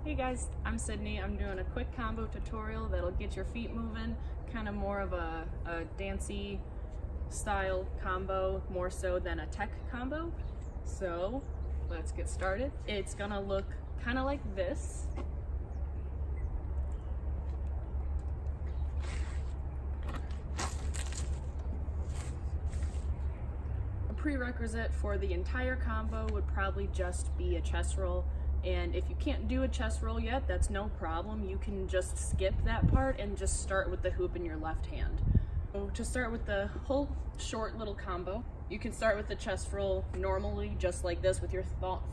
Hey guys, I'm Sydney. I'm doing a quick combo tutorial that'll get your feet moving, kind of more of a dancey style combo, more so than a tech combo. So let's get started. It's gonna look kind of like this. A prerequisite for the entire combo would probably just be a chest roll. And if you can't do a chest roll yet, that's no problem. You can just skip that part and just start with the hoop in your left hand. So to start with the whole short little combo, you can start with the chest roll normally, just like this with your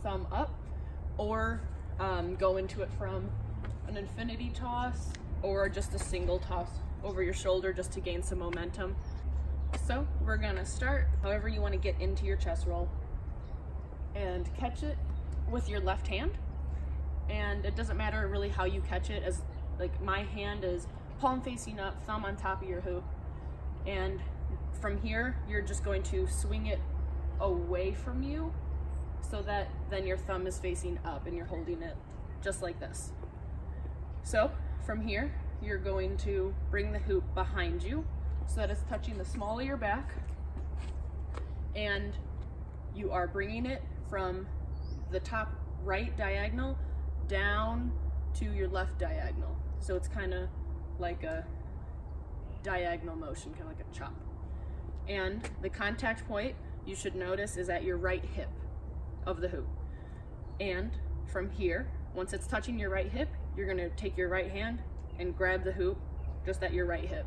thumb up, or go into it from an infinity toss or just a single toss over your shoulder just to gain some momentum. So we're gonna start however you want to get into your chest roll and catch it with your left hand. And it doesn't matter really how you catch it, as like my hand is palm facing up, thumb on top of your hoop, and from here you're just going to swing it away from you so that then your thumb is facing up and you're holding it just like this. So from here you're going to bring the hoop behind you so that it's touching the small of your back, and you are bringing it from the top right diagonal down to your left diagonal. So it's kind of like a diagonal motion, kind of like a chop. And the contact point, you should notice, is at your right hip of the hoop. And from here, once it's touching your right hip, you're going to take your right hand and grab the hoop just at your right hip.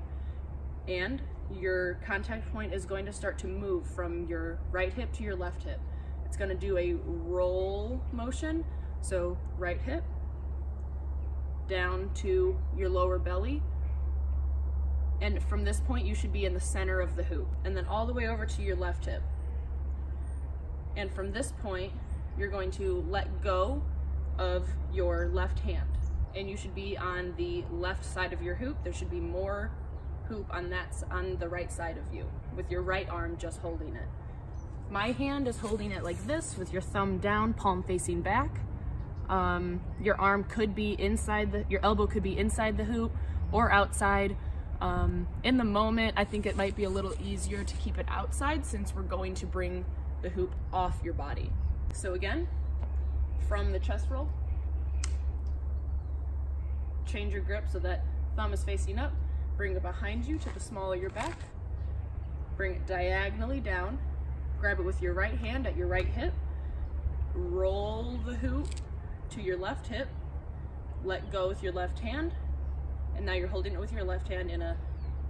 And your contact point is going to start to move from your right hip to your left hip. It's going to do a roll motion, so right hip down to your lower belly, and from this point you should be in the center of the hoop, and then all the way over to your left hip. And from this point you're going to let go of your left hand, and you should be on the left side of your hoop. There should be more hoop on the right side of you, with your right arm just holding it. My hand is holding it like this with your thumb down, palm facing back. Your arm could be inside your elbow could be inside the hoop or outside. In the moment, I think it might be a little easier to keep it outside since we're going to bring the hoop off your body. So again, from the chest roll, change your grip so that thumb is facing up, bring it behind you to the small of your back, bring it diagonally down, grab it with your right hand at your right hip, roll the hoop to your left hip, let go with your left hand, and now you're holding it with your left hand in a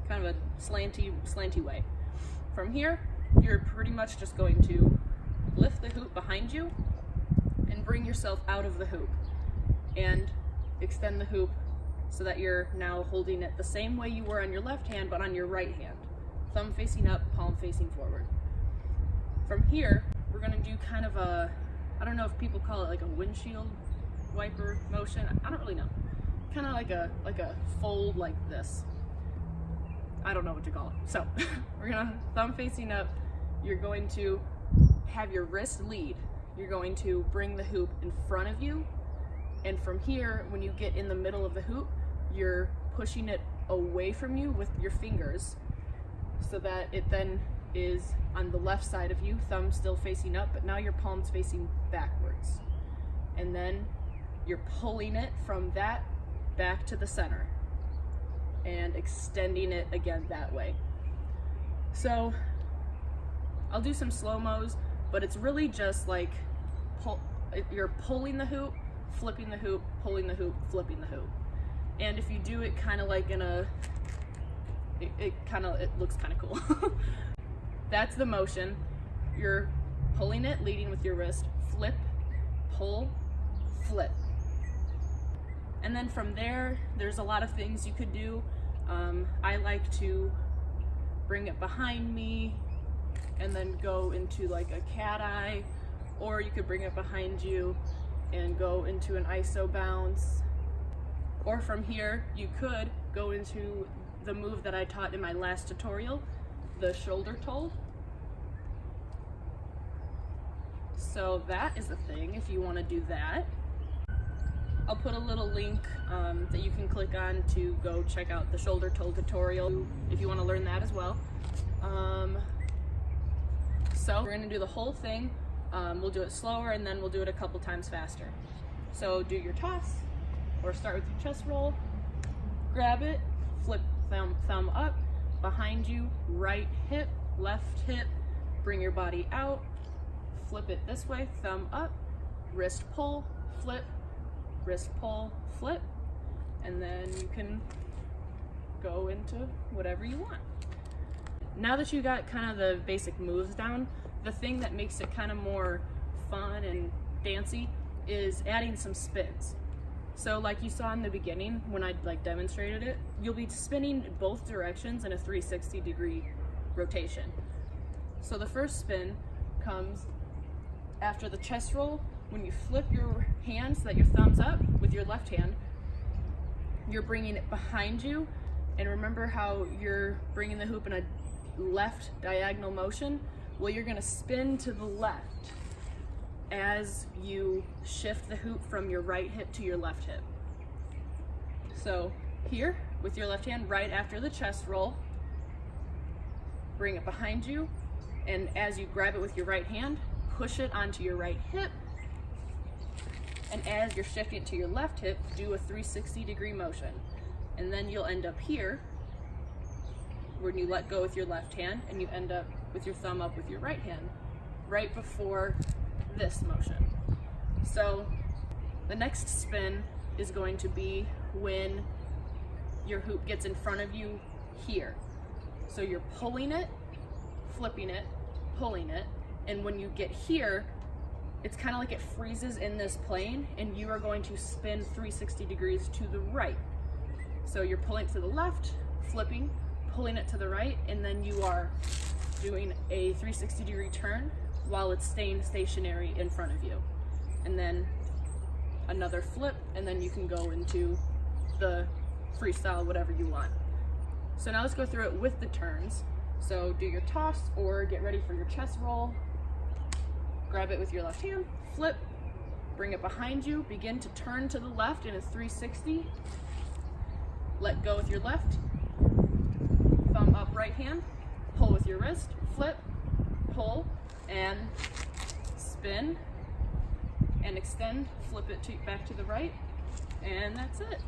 kind of a slanty way. From here, you're pretty much just going to lift the hoop behind you and bring yourself out of the hoop and extend the hoop so that you're now holding it the same way you were on your left hand but on your right hand, thumb facing up, palm facing forward. From here, we're gonna do kind of a, I don't know if people call it like a windshield wiper motion. I don't really know. Kind of like a fold like this. I don't know what to call it. So we're gonna thumb facing up. You're going to have your wrist lead. You're going to bring the hoop in front of you. And from here, when you get in the middle of the hoop, you're pushing it away from you with your fingers so that it then is on the left side of you, thumb still facing up, but now your palm's facing backwards. And then you're pulling it from that back to the center and extending it again that way. So I'll do some slow-mos, but it's really just like you're pulling the hoop, flipping the hoop, pulling the hoop, flipping the hoop. And if you do it kind of like in a, it looks kind of cool. That's the motion. You're pulling it, leading with your wrist, flip, pull, flip. And then from there, there's a lot of things you could do. I like to bring it behind me and then go into like a cat eye, or you could bring it behind you and go into an ISO bounce. Or from here, you could go into the move that I taught in my last tutorial, the shoulder toe. So that is a thing if you want to do that. I'll put a little link that you can click on to go check out the shoulder toe tutorial if you want to learn that as well. So we're going to do the whole thing. We'll do it slower and then we'll do it a couple times faster. So do your toss, or start with your chest roll, grab it, flip thumb up, behind you, right hip, left hip, bring your body out, flip it this way, thumb up, wrist pull, flip, wrist pull, flip, and then you can go into whatever you want. Now that you got kind of the basic moves down, the thing that makes it kind of more fun and dancey is adding some spins. So like you saw in the beginning when I demonstrated it, you'll be spinning both directions in a 360-degree rotation. So the first spin comes after the chest roll. When you flip your hand so that your thumb's up with your left hand, you're bringing it behind you. And remember how you're bringing the hoop in a left diagonal motion? Well, you're going to spin to the left as you shift the hoop from your right hip to your left hip. So here, with your left hand, right after the chest roll, bring it behind you, and as you grab it with your right hand, push it onto your right hip, and as you're shifting it to your left hip, do a 360-degree motion. And then you'll end up here, when you let go with your left hand, and you end up with your thumb up with your right hand, right before this motion. So the next spin is going to be when your hoop gets in front of you here. So you're pulling it, flipping it, pulling it, and when you get here, it's kind of like it freezes in this plane, and you are going to spin 360 degrees to the right. So you're pulling it to the left, flipping, pulling it to the right, and then you are doing a 360-degree turn while it's staying stationary in front of you. And then another flip, and then you can go into the freestyle, whatever you want. So now let's go through it with the turns. So do your toss, or get ready for your chest roll. Grab it with your left hand, flip, bring it behind you, begin to turn to the left in a 360. Let go with your left, thumb up right hand, pull with your wrist, flip, pull, and spin, and extend, flip it back to the right, and that's it.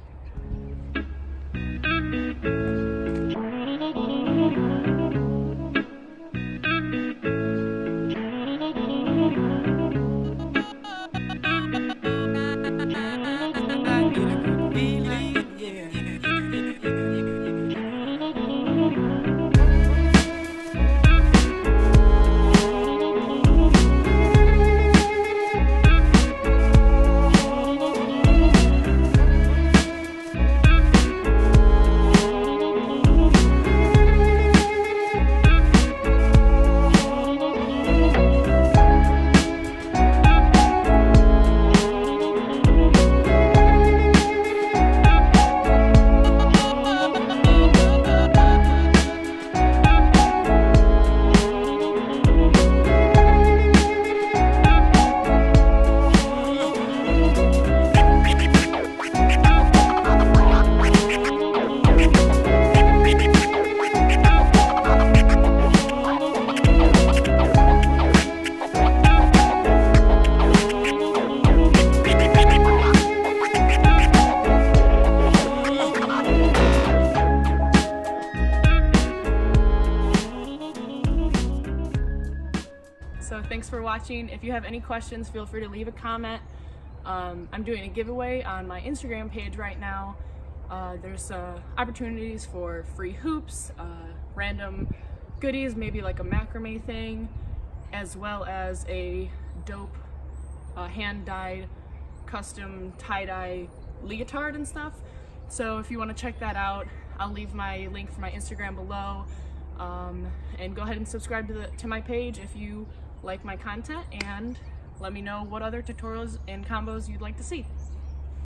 So thanks for watching. If you have any questions, feel free to leave a comment. I'm doing a giveaway on my Instagram page right now. There's opportunities for free hoops, random goodies, maybe like a macrame thing, as well as a dope hand-dyed custom tie-dye leotard and stuff. So if you want to check that out, I'll leave my link for my Instagram below. And go ahead and subscribe to my page if you like my content, and let me know what other tutorials and combos you'd like to see.